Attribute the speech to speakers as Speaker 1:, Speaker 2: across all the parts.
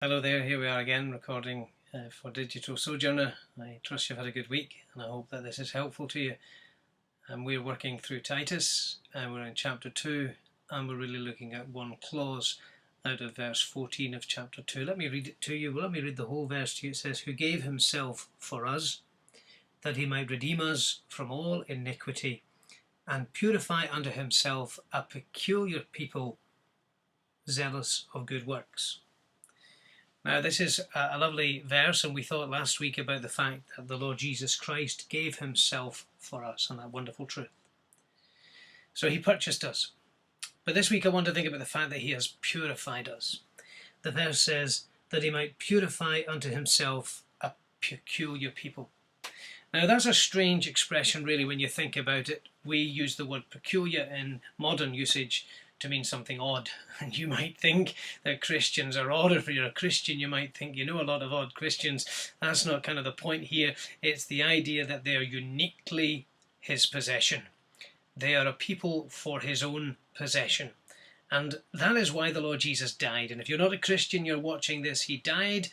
Speaker 1: Hello there, here we are again recording for Digital Sojourner. I trust you've had a good week and I hope that this is helpful to you. We're working through Titus and we're in chapter 2 and we're really looking at one clause out of verse 14 of chapter 2. Let me read it to you. Well, let me read the whole verse to you. It says, "Who gave himself for us, that he might redeem us from all iniquity and purify unto himself a peculiar people, zealous of good works." Now this is a lovely verse, and we thought last week about the fact that the Lord Jesus Christ gave himself for us, and that wonderful truth. So he purchased us. But this week I want to think about the fact that he has purified us. The verse says that he might purify unto himself a peculiar people. Now that's a strange expression really when you think about it. We use the word peculiar in modern usage to mean something odd, and you might think that Christians are odd. If you're a Christian, you might think you know a lot of odd Christians. That's not kind of the point here. It's the idea that they are uniquely his possession. They are a people for his own possession, and that is why the Lord Jesus died. And if you're not a Christian, you're watching this, he died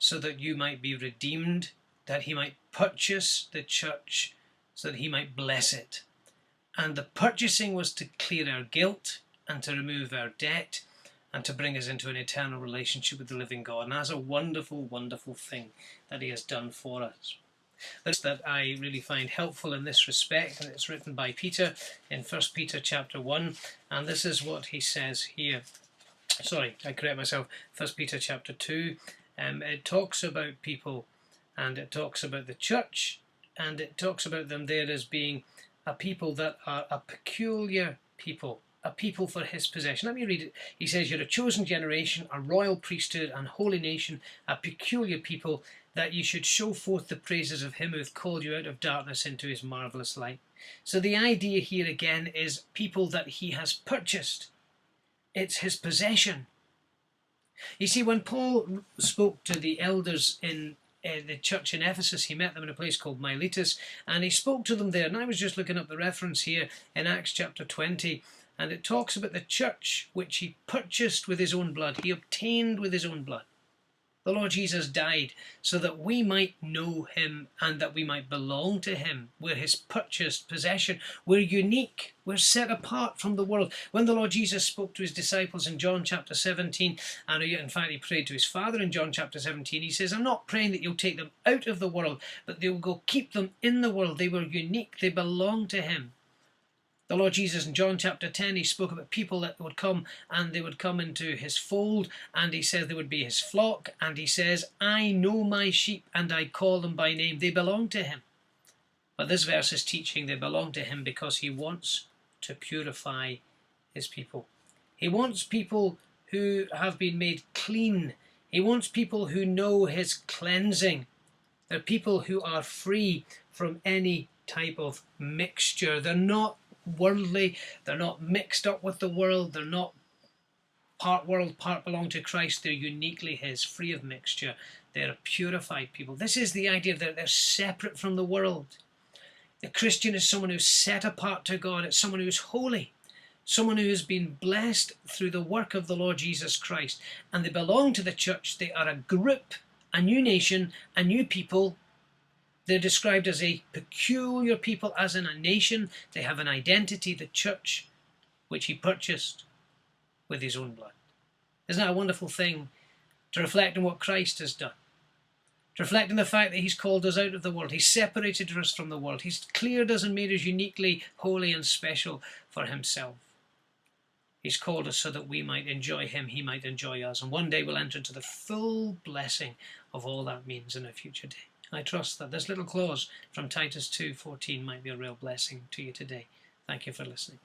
Speaker 1: so that you might be redeemed, that he might purchase the church, so that he might bless it. And the purchasing was to clear our guilt and to remove our debt and to bring us into an eternal relationship with the living God. And that's a wonderful, wonderful thing that he has done for us. That's that I really find helpful in this respect, and it's written by Peter in 1 Peter chapter 1, and this is what he says here. Sorry, I correct myself, 1 Peter chapter 2. It talks about people, and it talks about the church, and it talks about them there as being a people that are a peculiar people, a people for his possession. Let me read it. He says, "You're a chosen generation, a royal priesthood, and holy nation, a peculiar people, that you should show forth the praises of him who hath called you out of darkness into his marvellous light." So the idea here again is people that he has purchased. It's his possession. You see, when Paul spoke to the elders in the church in Ephesus, he met them in a place called Miletus, and he spoke to them there. And I was just looking up the reference here in Acts chapter 20, and it talks about the church which he purchased with his own blood. He obtained with his own blood. The Lord Jesus died so that we might know him and that we might belong to him. We're his purchased possession. We're unique. We're set apart from the world. When the Lord Jesus spoke to his disciples in John chapter 17, and in fact he prayed to his Father in John chapter 17, he says, "I'm not praying that you'll take them out of the world, but they'll go keep them in the world." They were unique. They belong to him. The Lord Jesus in John chapter 10, he spoke about people that would come, and they would come into his fold, and he says they would be his flock, and he says, "I know my sheep and I call them by name." They belong to him. But this verse is teaching they belong to him because he wants to purify his people. He wants people who have been made clean. He wants people who know his cleansing. They're people who are free from any type of mixture. They're not worldly, they're not mixed up with the world, they're not part world, part belong to Christ. They're uniquely his, free of mixture. They're a purified people. This is the idea that they're separate from the world. The Christian is someone who's set apart to God. It's someone who's holy, someone who has been blessed through the work of the Lord Jesus Christ, and they belong to the church. They are a group, a new nation, a new people. They're described as a peculiar people, as in a nation. They have an identity, the church, which he purchased with his own blood. Isn't that a wonderful thing to reflect on what Christ has done? To reflect on the fact that he's called us out of the world. He's separated us from the world. He's cleared us and made us uniquely holy and special for himself. He's called us so that we might enjoy him, he might enjoy us. And one day we'll enter into the full blessing of all that means in a future day. I trust that this little clause from Titus 2:14 might be a real blessing to you today. Thank you for listening.